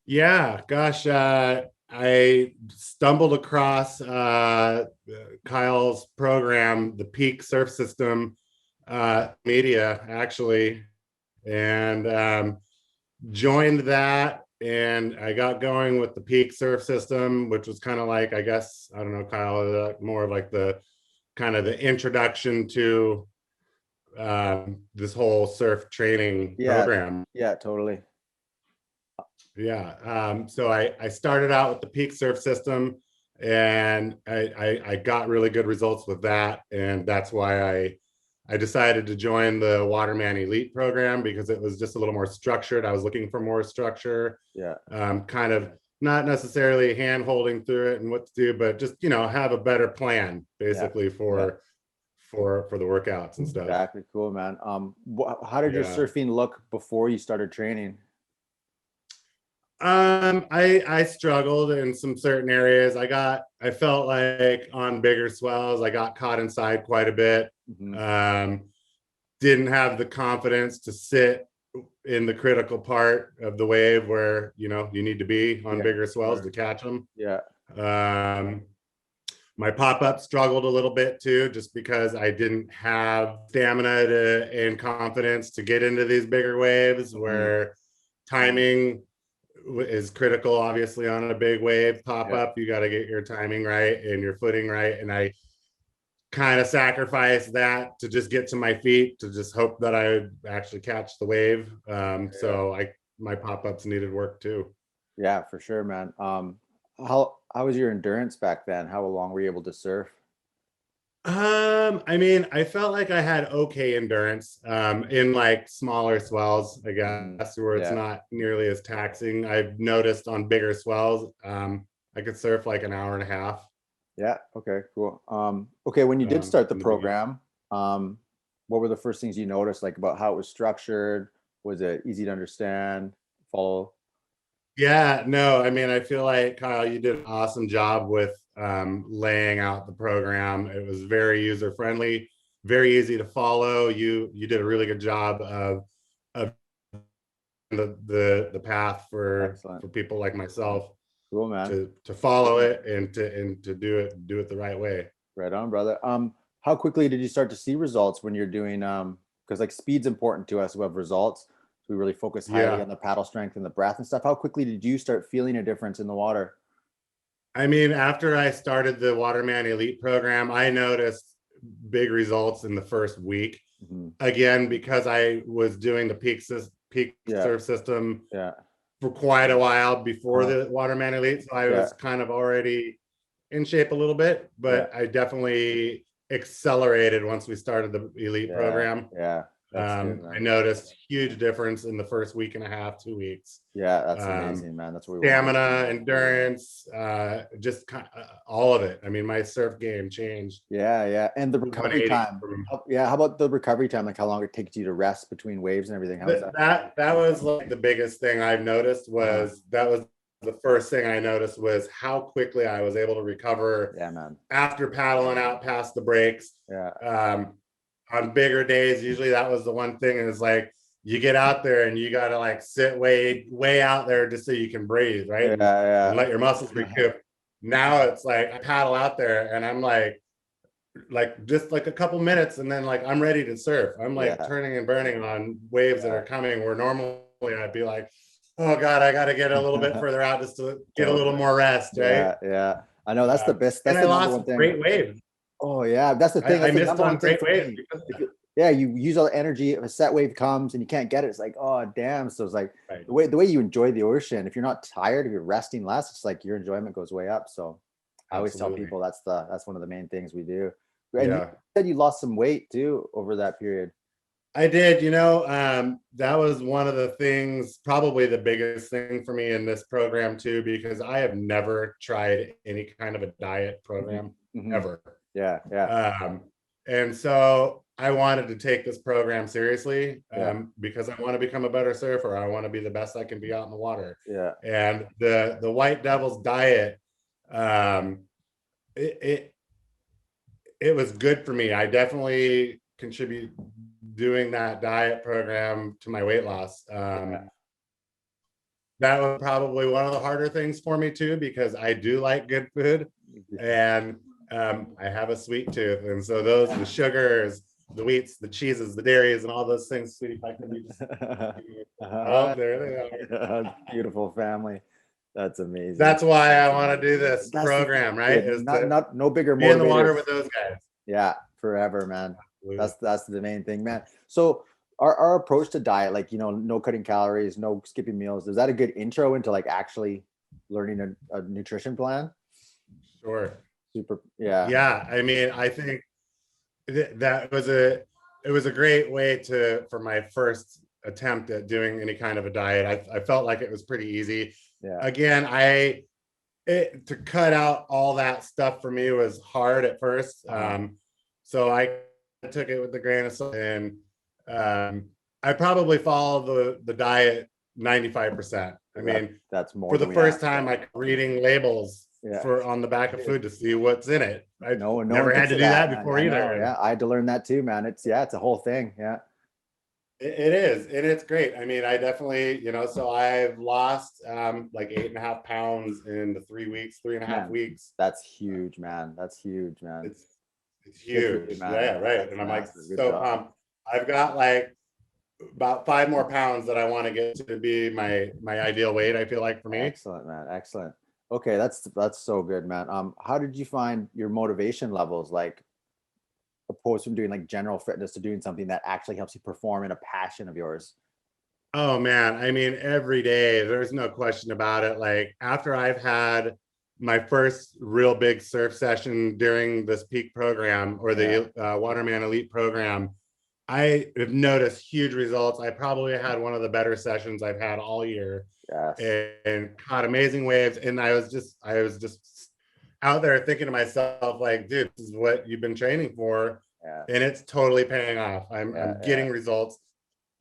Yeah, gosh, I stumbled across Kyle's program, the Peak Surf System media, actually, and joined that. And I got going with the Peak Surf System, which was kind of like, I guess, I don't know, Kyle, more of like the kind of the introduction to this whole surf training Yeah, program. yeah, totally. Yeah. So I started out with the Peak Surf System, and I got really good results with that. And that's why I decided to join the Waterman Elite program, because it was just a little more structured. I was looking for more structure, Yeah, kind of not necessarily hand holding through it and what to do, but just, have a better plan yeah, basically yeah. for the workouts and stuff. Exactly. Cool, man. How did your Yeah. surfing look before you started training? I struggled in some certain areas. I felt like on bigger swells, I got caught inside quite a bit. Hmm. Um, didn't have the confidence to sit in the critical part of the wave where you need to be on Yeah, bigger for swells sure. to catch them. Yeah, Um, my pop-up struggled a little bit too, just because I didn't have stamina and confidence to get into these bigger waves hmm, where timing is critical. Obviously, on a big wave pop yeah, up, you got to get your timing right and your footing right. And I kind of sacrificed that to just get to my feet, to just hope that I would actually catch the wave. yeah, So I my pop ups needed work too. yeah, for sure, man. How was your endurance back then? How long were you able to surf? I mean, I felt like I had okay endurance in like smaller swells, I Hmm. guess, where it's Yeah, not nearly as taxing. I've noticed on bigger swells, I could surf like an hour and a half yeah. Okay, cool. Okay, when you did start the in the beginning. program, what were the first things you noticed, like about how it was structured? Was it easy to understand, follow? Yeah, no, I mean, I feel like Kyle, you did an awesome job with laying out the program. It was very user friendly, very easy to follow. You did a really good job of the path Excellent. for people like myself Cool, man. to follow it and to do it the right way. Right on, brother. How quickly did you start to see results when you're doing because like speed's important to us who have results. So we really focus highly Yeah, on the paddle strength and the breath and stuff. How quickly did you start feeling a difference in the water? I mean, after I started the Waterman Elite program, I noticed big results in the first week. Hmm. Again, because I was doing the peak Yeah, surf system yeah, for quite a while before uh, the Waterman Elite, so I yeah, was kind of already in shape a little bit, yeah, but I definitely accelerated once we started the Elite yeah, program. yeah. That's good, I man. noticed huge difference in the first week and a half, 2 weeks. Yeah, that's Um, amazing, man. That's what we want. Stamina, endurance, just all of it. I mean, my surf game changed Yeah, yeah. And the recovery 180 time. from Yeah, how about the recovery time? Like how long it takes you to rest between waves and everything? How was that? that was like the biggest thing I've noticed. Uh-huh. Was that was the first thing I noticed, was how quickly I was able to recover Yeah, man. after paddling out past the breaks. Yeah, Um, on bigger days, usually that was the one thing, is like you get out there and you got to like sit way out there just so you can breathe, right? yeah, And yeah. let your muscles recoup. Now it's like I paddle out there and I'm like just like a couple minutes, and then like I'm ready to surf. I'm like Yeah, turning and burning on waves that yeah. are coming, where normally I'd be like, oh god, I got to get a little bit further out just to get a little Totally. more rest, right? Yeah, yeah. I know that's the best. And That's I the number lost one some thing. great waves. Oh yeah, that's the thing. I That's the missed number on one thing great for waves me. because of If that. you, yeah, you use all the energy. If a set wave comes and you can't get it, it's like, oh damn. So it's like Right. the way you enjoy the ocean. If you're not tired, if you're resting less, it's like your enjoyment goes way up. So I always tell Absolutely. people that's one of the main things we do. And you Yeah. said you lost some weight too over that period. I did, that was one of the things, probably the biggest thing for me in this program too, because I have never tried any kind of a diet Hmm. program Hmm. ever. Yeah, yeah, Um, and so I wanted to take this program seriously, yeah, because I want to become a better surfer. I want to be the best I can be out in the water. yeah. And the White Devils diet, um, it, it it was good for me. I definitely contribute doing that diet program to my weight loss. Yeah. that was probably one of the harder things for me too, because I do like good food, and I have a sweet tooth, and so the sugars, the wheats, the cheeses, the dairies, and all those things, sweetie pie, can you just, oh, there they are. Beautiful family. That's amazing. That's why I want to do this That's program, right? Is to no bigger be in the water motivator. with those guys. Yeah, forever, man. Absolutely. That's the main thing, man. So our approach to diet, like, no cutting calories, no skipping meals, is that a good intro into like actually learning a nutrition plan? Sure. Super. Yeah. Yeah. I mean, I think that was it was a great way for my first attempt at doing any kind of a diet. I felt like it was pretty easy. Yeah. Again, to cut out all that stuff for me was hard at first. So I took it with a grain of salt, and I probably followed the diet 95%. I mean, that's more for the first time, like reading labels on the back of food to see what's in it. I never had to do that before either. Yeah, I had to learn that too, man. It's a whole thing. Yeah. It is, and it's great. I mean, I definitely, so I've lost like 8.5 pounds in the 3.5 weeks. That's huge, man. That's huge, man. It's huge. Man. Yeah, right. And I'm like so pumped. I've got like about 5 more pounds that I want to get to be my ideal weight, I feel like, for me. Excellent, man. Excellent. Okay, that's so good, man. How did you find your motivation levels, like, opposed from doing like general fitness to doing something that actually helps you perform in a passion of yours? Oh man, I mean, every day, there's no question about it. Like, after I've had my first real big surf session during this peak program, or the Waterman Elite program, I have noticed huge results. I probably had one of the better sessions I've had all year. Yes. And caught amazing waves. And I was just out there thinking to myself, like, dude, this is what you've been training for. And it's totally paying off. I'm getting results.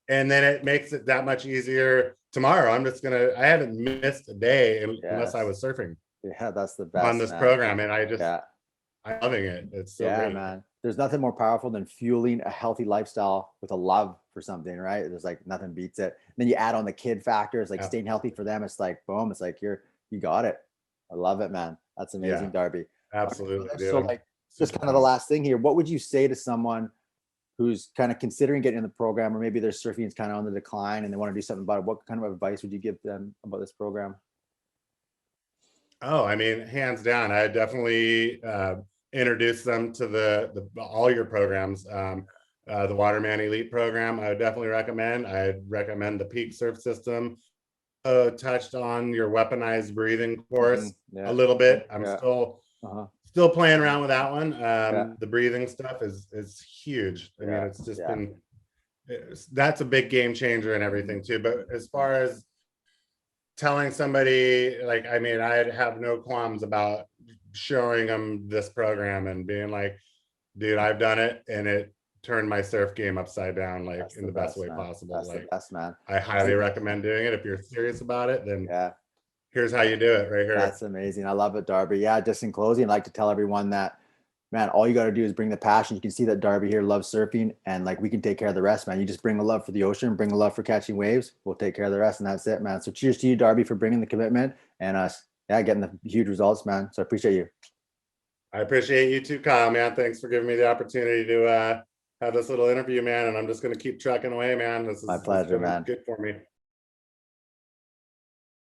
And then it makes it that much easier tomorrow. I haven't missed a day unless I was surfing. Yeah, that's the best on this program. And I'm loving it. It's so great, man. There's nothing more powerful than fueling a healthy lifestyle with a love for something, right? There's like nothing beats it. And then you add on the kid factors, like staying healthy for them. It's like, boom, it's like you got it. I love it, man. That's amazing, Darby. Absolutely. So like, just kind of the last thing here, what would you say to someone who's kind of considering getting in the program, or maybe their surfing is kind of on the decline and they want to do something about it? What kind of advice would you give them about this program? Oh, I mean, hands down, I definitely introduce them to all your programs. The Waterman Elite program, I would definitely recommend. I'd recommend the Peak Surf System. Touched on your weaponized breathing course a little bit. I'm still playing around with that one. The breathing stuff is huge. I mean, it's just that's a big game changer and everything too. But as far as telling somebody, like, I mean, I have no qualms about showing them this program and being like, dude, I've done it, and it turned my surf game upside down, like, in the best way possible. That's like the best, man. I highly recommend doing it. If you're serious about it, then here's how you do it right here. That's amazing. I love it, Darby. Yeah, just in closing, I'd like to tell everyone that, man, all you got to do is bring the passion. You can see that Darby here loves surfing, and like, we can take care of the rest, man. You just bring the love for the ocean, bring the love for catching waves. We'll take care of the rest, and that's it, man. So cheers to you, Darby, for bringing the commitment and getting the huge results, man. So I appreciate you. I appreciate you too, Kyle, man. Thanks for giving me the opportunity to have this little interview, man. And I'm just going to keep trucking away, man. This is my pleasure, man. Good for me.